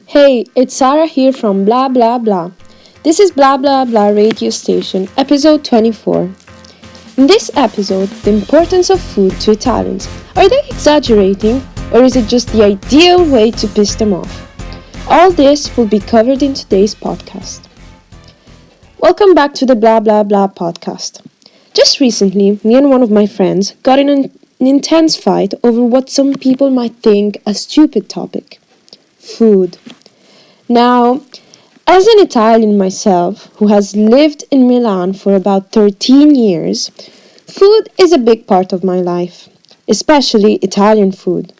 Hey, it's Sara here from Blah Blah Blah. This is Blah Blah Blah Radio Station, episode 24. In this episode, the importance of food to Italians. Are they exaggerating, or is it just the ideal way to piss them off? All this will be covered in today's podcast. Welcome back to the Blah Blah Blah podcast. Just recently, me and one of my friends got in an intense fight over what some people might think a stupid topic. Food. Now, as an Italian myself, who has lived in Milan for about 13 years, food is a big part of my life, especially Italian food.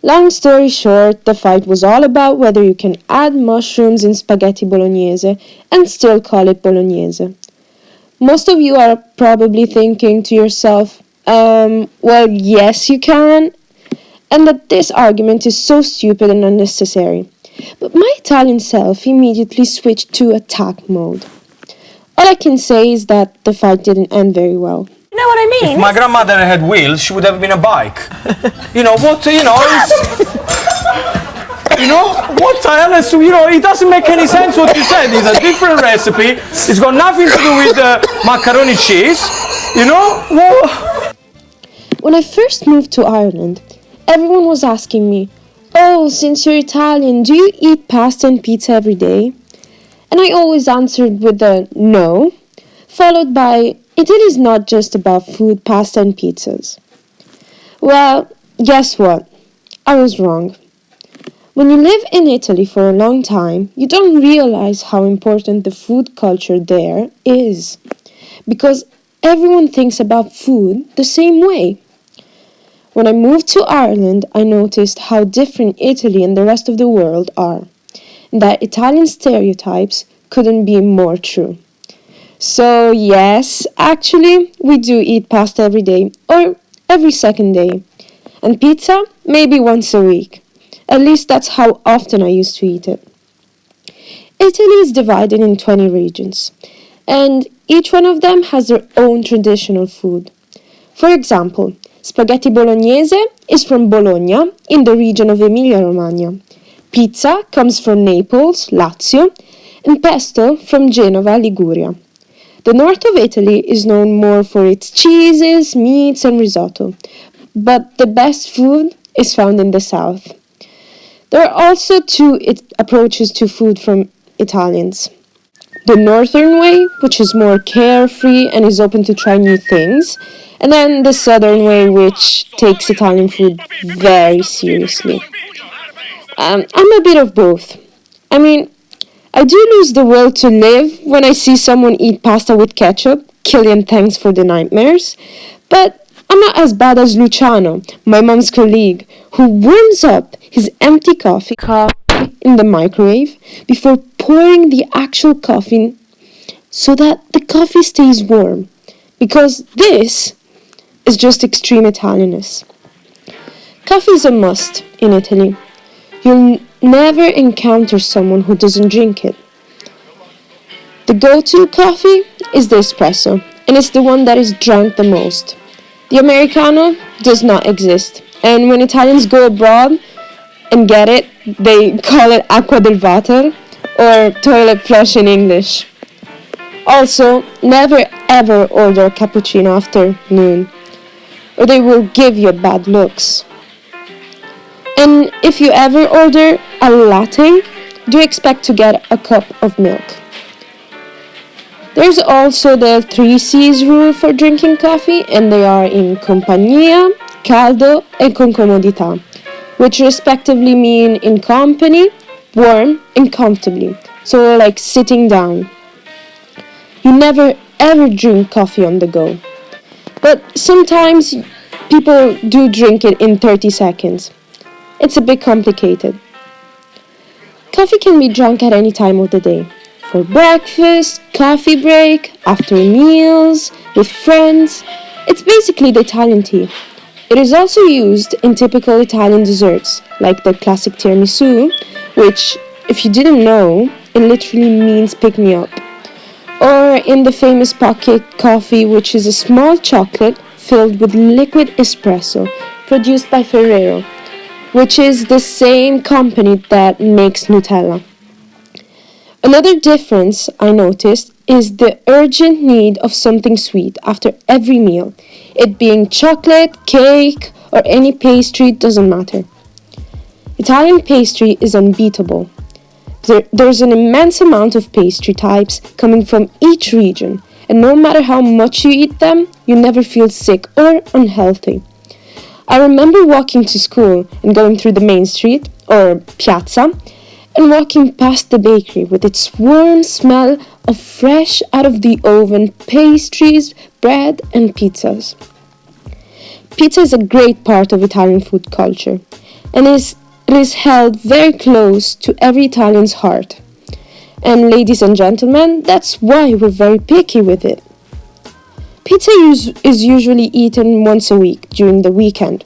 Long story short, the fight was all about whether you can add mushrooms in spaghetti bolognese and still call it bolognese. Most of you are probably thinking to yourself, well, yes, you can, and that this argument is so stupid and unnecessary. But my Italian self immediately switched to attack mode. All I can say is that the fight didn't end very well. You know what I mean? If my grandmother had wheels, she would have been a bike. You know what? You know, what the hell is? It doesn't make any sense what you said. It's a different recipe. It's got nothing to do with macaroni cheese. When I first moved to Ireland, everyone was asking me, "Oh, since you're Italian, do you eat pasta and pizza every day?" And I always answered with a no, followed by, "Italy is not just about food, pasta and pizzas." Well, guess what? I was wrong. When you live in Italy for a long time, you don't realize how important the food culture there is. Because everyone thinks about food the same way. When I moved to Ireland, I noticed how different Italy and the rest of the world are, and that Italian stereotypes couldn't be more true. So yes, actually, we do eat pasta every day, or every second day, and pizza maybe once a week. At least that's how often I used to eat it. Italy is divided in 20 regions, and each one of them has their own traditional food. For example, spaghetti bolognese is from Bologna, in the region of Emilia-Romagna. Pizza comes from Naples, Lazio, and pesto from Genova, Liguria. The north of Italy is known more for its cheeses, meats, and risotto, but the best food is found in the south. There are also two approaches to food from Italians. The northern way, which is more carefree and is open to try new things, and then the southern way, which takes Italian food very seriously. I'm a bit of both. I mean, I do lose the will to live when I see someone eat pasta with ketchup. Killian, thanks for the nightmares. But I'm not as bad as Luciano, my mom's colleague, who warms up his empty coffee cup in the microwave before pouring the actual coffee so that the coffee stays warm. Because this is just extreme Italianness. Coffee is a must in Italy. You'll never encounter someone who doesn't drink it. The go-to coffee is the espresso, and it's the one that is drunk the most. The Americano does not exist, and when Italians go abroad and get it, they call it acqua del water, or toilet flush in English. Also, never ever order a cappuccino after noon, or they will give you bad looks. And if you ever order a latte, do expect to get a cup of milk. There's also the 3 C's rule for drinking coffee, and they are in compagnia, caldo, and con comodità, which respectively mean in company, warm, and comfortably, so like sitting down. You never ever drink coffee on the go. But sometimes people do drink it in 30 seconds. It's a bit complicated. Coffee can be drunk at any time of the day. For breakfast, coffee break, after meals, with friends. It's basically the Italian tea. It is also used in typical Italian desserts, like the classic tiramisu, which, if you didn't know, it literally means pick me up. Or in the famous pocket coffee, which is a small chocolate filled with liquid espresso, produced by Ferrero, which is the same company that makes Nutella. Another difference I noticed is the urgent need of something sweet after every meal. It being chocolate, cake, or any pastry doesn't matter. Italian pastry is unbeatable. There's an immense amount of pastry types coming from each region, and no matter how much you eat them, you never feel sick or unhealthy. I remember walking to school and going through the main street, or piazza, and walking past the bakery with its warm smell of fresh out of the oven pastries, bread, and pizzas. Pizza is a great part of Italian food culture, and it is held very close to every Italian's heart. And ladies and gentlemen, that's why we're very picky with it. Pizza is usually eaten once a week during the weekend,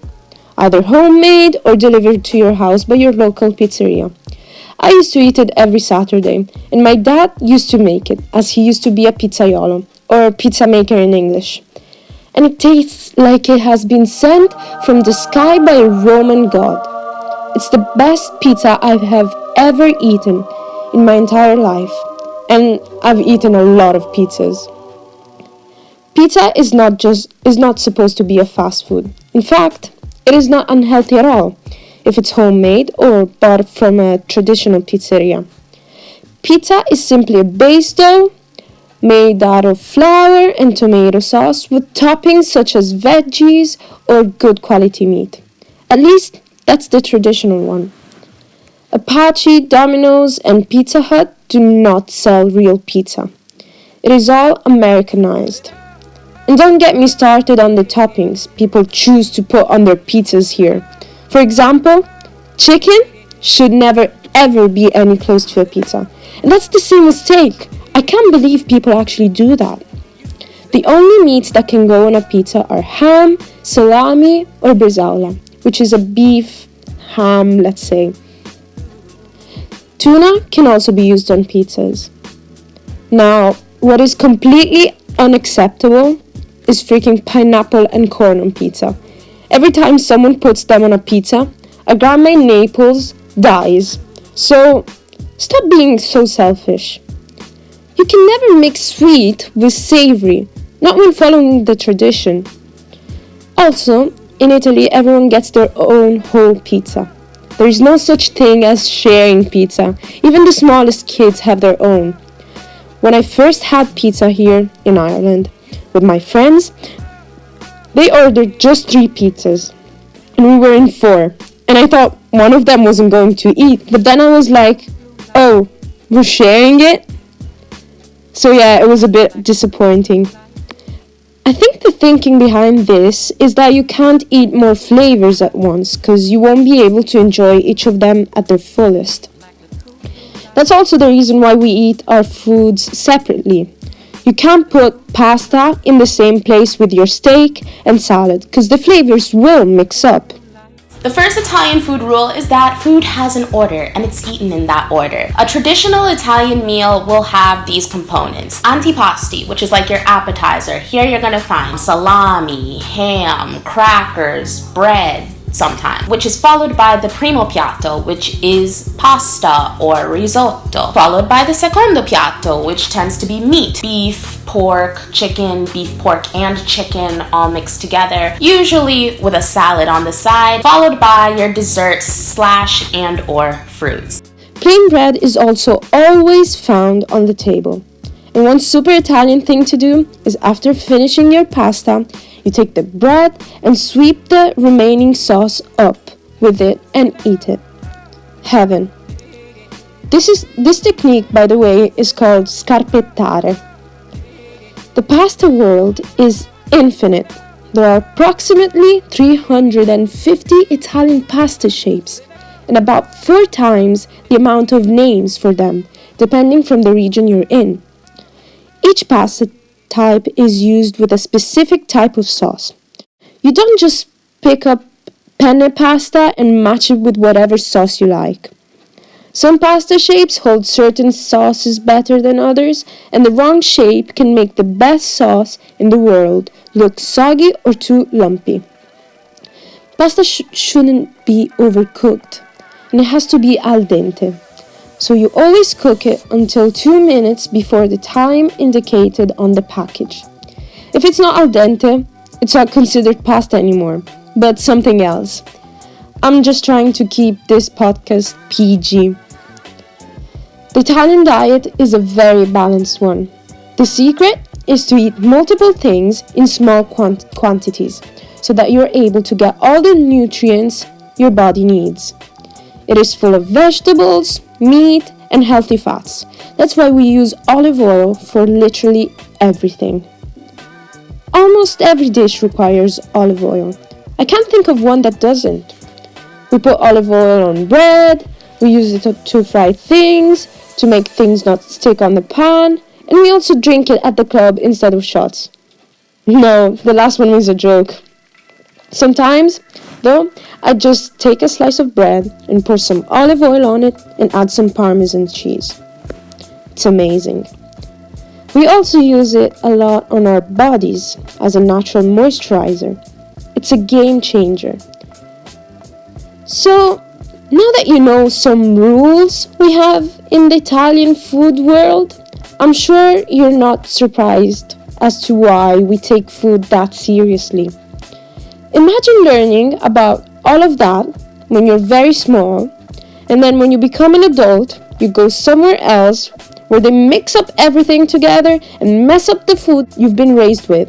either homemade or delivered to your house by your local pizzeria. I used to eat it every Saturday, and my dad used to make it, as he used to be a pizzaiolo, or pizza maker in English. And it tastes like it has been sent from the sky by a Roman god. It's the best pizza I have ever eaten in my entire life, and I've eaten a lot of pizzas. Pizza is not supposed to be a fast food. In fact, it is not unhealthy at all if it's homemade or bought from a traditional pizzeria. Pizza is simply a base dough made out of flour and tomato sauce with toppings such as veggies or good quality meat. At least that's the traditional one. Apache, Domino's, and Pizza Hut do not sell real pizza. It is all Americanized. And don't get me started on the toppings people choose to put on their pizzas here. For example, chicken should never ever be any close to a pizza. And that's the same with steak. I can't believe people actually do that. The only meats that can go on a pizza are ham, salami, or bresaola, which is a beef ham, let's say. Tuna can also be used on pizzas. Now, what is completely unacceptable is freaking pineapple and corn on pizza. Every time someone puts them on a pizza, a grandma in Naples dies. So, stop being so selfish. You can never mix sweet with savory, not when following the tradition. Also, in Italy, everyone gets their own whole pizza. There is no such thing as sharing pizza. Even the smallest kids have their own. When I first had pizza here in Ireland with my friends, they ordered just 3 pizzas, and we were in 4. And I thought one of them wasn't going to eat, but then I was like, oh, we're sharing it? So yeah, it was a bit disappointing. I think the thinking behind this is that you can't eat more flavors at once because you won't be able to enjoy each of them at their fullest. That's also the reason why we eat our foods separately. You can't put pasta in the same place with your steak and salad because the flavors will mix up. The first Italian food rule is that food has an order and it's eaten in that order. A traditional Italian meal will have these components. Antipasti, which is like your appetizer. Here you're gonna find salami, ham, crackers, bread, sometimes, which is followed by the primo piatto, which is pasta or risotto, followed by the secondo piatto, which tends to be meat, beef, pork, chicken, beef, pork, and chicken all mixed together, usually with a salad on the side, followed by your desserts slash and or fruits. Plain bread is also always found on the table. And one super Italian thing to do is after finishing your pasta, you take the bread and sweep the remaining sauce up with it and eat it. Heaven. This technique, by the way, is called scarpettare. The pasta world is infinite. There are approximately 350 Italian pasta shapes and about 4 times the amount of names for them, depending from the region you're in. Each pasta type is used with a specific type of sauce. You don't just pick up penne pasta and match it with whatever sauce you like. Some pasta shapes hold certain sauces better than others, and the wrong shape can make the best sauce in the world look soggy or too lumpy. Pasta shouldn't be overcooked, and it has to be al dente. So you always cook it until 2 minutes before the time indicated on the package. If it's not al dente, it's not considered pasta anymore, but something else. I'm just trying to keep this podcast PG. The Italian diet is a very balanced one. The secret is to eat multiple things in small quantities so that you're able to get all the nutrients your body needs. It is full of vegetables, meat, and healthy fats. That's why we use olive oil for literally everything. Almost every dish requires olive oil. I can't think of one that doesn't. We put olive oil on bread, we use it to fry things, to make things not stick on the pan, and we also drink it at the club instead of shots. No, the last one was a joke. Sometimes, though, I just take a slice of bread and pour some olive oil on it and add some Parmesan cheese. It's amazing. We also use it a lot on our bodies as a natural moisturizer. It's a game changer. So, now that you know some rules we have in the Italian food world, I'm sure you're not surprised as to why we take food that seriously. Imagine learning about all of that when you're very small, and then when you become an adult, you go somewhere else where they mix up everything together and mess up the food you've been raised with.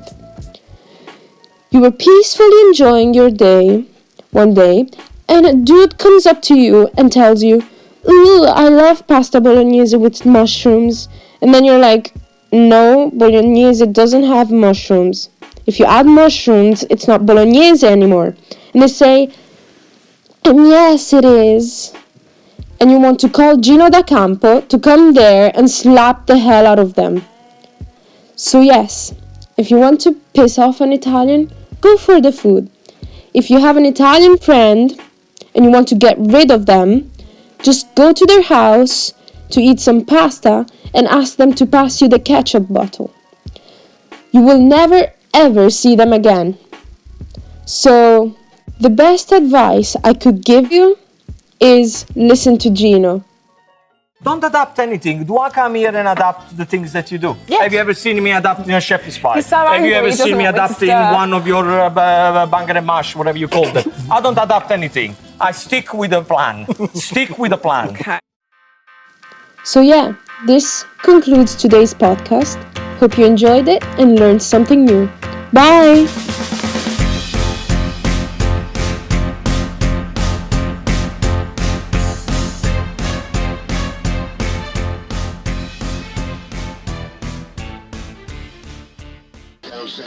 You were peacefully enjoying your day one day, and a dude comes up to you and tells you, "Ooh, I love pasta bolognese with mushrooms." And then you're like, "No, bolognese doesn't have mushrooms. If you add mushrooms, it's not bolognese anymore." And they say, "Yes, it is." And you want to call Gino da Campo to come there and slap the hell out of them. So yes, if you want to piss off an Italian, go for the food. If you have an Italian friend and you want to get rid of them, just go to their house to eat some pasta and ask them to pass you the ketchup bottle. You will never ever see them again. So, the best advice I could give you is listen to Gino. Don't adapt anything. Do I come here and adapt the things that you do? Yes. Have you ever seen me adapting a shepherd's pie? He's so Have you angry, ever he seen doesn't me want me to adapting stir. one of your banger and mash, whatever you call them? I don't adapt anything. I stick with a plan. Stick with a plan. Okay. So yeah, this concludes today's podcast. Hope you enjoyed it and learned something new. Bye! Close.